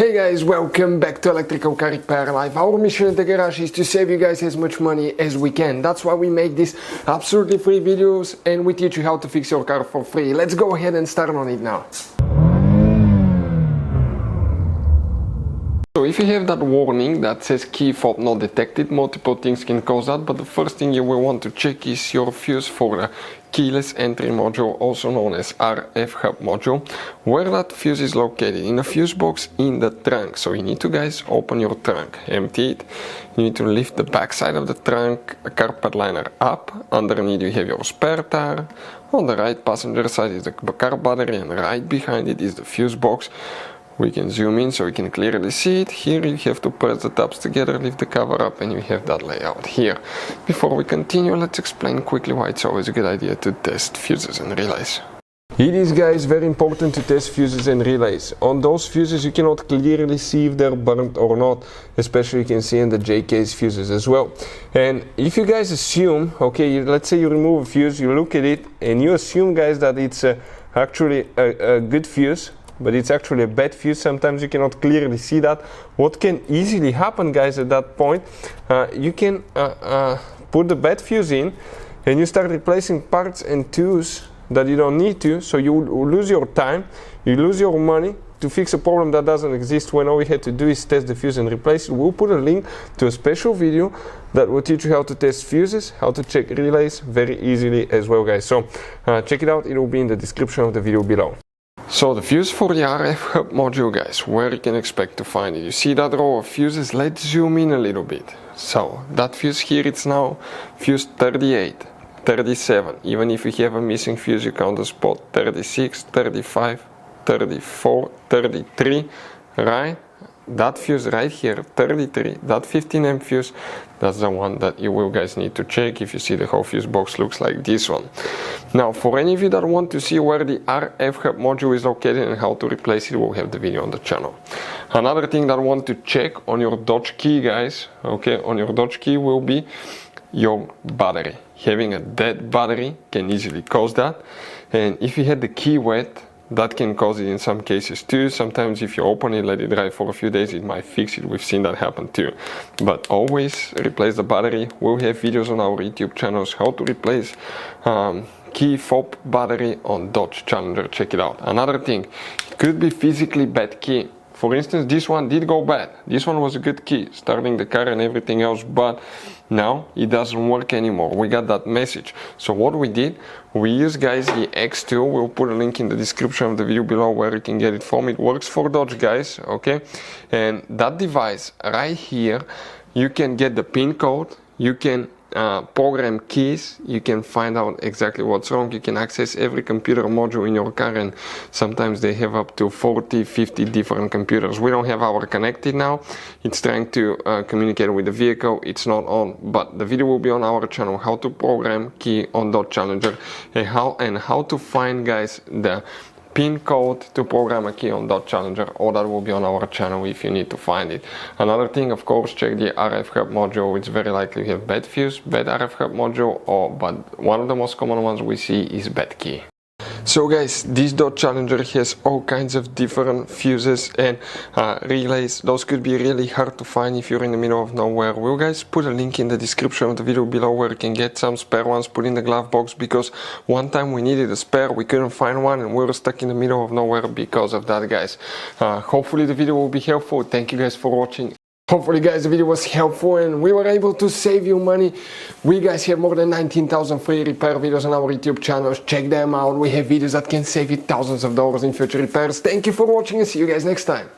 Hey guys, welcome back to Electrical Car Repair Live. Our mission in the garage is to save you guys as much money as we can. That's why we make these absolutely free videos and we teach you how to fix your car for free. Let's go ahead and start on it now. So if you have that warning that says key fob not detected, multiple things can cause that, but the first thing you will want to check is your fuse for the keyless entry module, also known as RF hub module, where that fuse is located in a fuse box in the trunk. So you need to, guys, open your trunk, empty it. You need to lift the back side of the trunk, a carpet liner up. Underneath you have your spare tire. On the right passenger side is the car battery, and right behind it is the fuse box. We can zoom in so we can clearly see it. Here you have to press the tabs together, lift the cover up, and you have that layout here. Before we continue, let's explain quickly why it's always a good idea to test fuses and relays. It is, guys, very important to test fuses and relays. On those fuses you cannot clearly see if they're burnt or not, especially you can see in the J-case fuses as well. And if you guys assume, okay, let's say you remove a fuse, you look at it and you assume, guys, that it's actually a good fuse, but it's actually a bad fuse. Sometimes you cannot clearly see that. What can easily happen, guys, at that point, you can put the bad fuse in and you start replacing parts and tools that you don't need to, so you lose your time, you lose your money to fix a problem that doesn't exist, when all we had to do is test the fuse and replace it. We'll put a link to a special video that will teach you how to test fuses, how to check relays very easily as well, guys. So check it out, it will be in the description of the video below. So the fuse for the RF hub module, guys, where you can expect to find it. You see that row of fuses? Let's zoom in a little bit. So that fuse here, it's now fuse 38, 37. Even if you have a missing fuse, you count the spot 36, 35, 34, 33, right? That fuse right here, 33, that 15 amp fuse, that's the one that you will, guys, need to check. If you see the whole fuse box looks like this one. Now, for any of you that want to see where the RF hub module is located and how to replace it, we'll have the video on the channel. Another thing that I want to check on your Dodge key, guys, okay, on your Dodge key will be your battery. Having a dead battery can easily cause that, and if you had the key wet, that can cause it in some cases too. Sometimes if you open it, let it dry for a few days, it might fix it. We've seen that happen too. But always replace the battery. We'll have videos on our YouTube channels how to replace key fob battery on Dodge Challenger. Check it out. Another thing, it could be physically bad key. For instance, this one did go bad. This one was a good key, starting the car and everything else, but now it doesn't work anymore. We got that message. So what we did, we used, guys, the X tool. We'll put a link in the description of the video below where you can get it from. It works for Dodge, guys, okay? And that device right here, you can get the pin code, you can program keys, you can find out exactly what's wrong, you can access every computer module in your car, and sometimes they have up to 40, 50 different computers. We don't have our connected now, it's trying to communicate with the vehicle, it's not on, but the video will be on our channel, how to program key on Dodge Challenger, and how to find, guys, the pin code to program a key on Dodge Challenger. All that will be on our channel if you need to find it. Another thing, of course, check the RF hub module. It's very likely you have bad fuse, bad RF hub module, but one of the most common ones we see is bad key. So, guys, this Dodge Challenger has all kinds of different fuses and relays. Those could be really hard to find if you're in the middle of nowhere. We'll, guys, put a link in the description of the video below where you can get some spare ones put in the glove box, because one time we needed a spare, we couldn't find one, and we were stuck in the middle of nowhere because of that, guys. Hopefully the video will be helpful. Thank you, guys, for watching. Hopefully, guys, the video was helpful and we were able to save you money. We, guys, have more than 19,000 free repair videos on our YouTube channels. Check them out. We have videos that can save you thousands of dollars in future repairs. Thank you for watching and see you guys next time.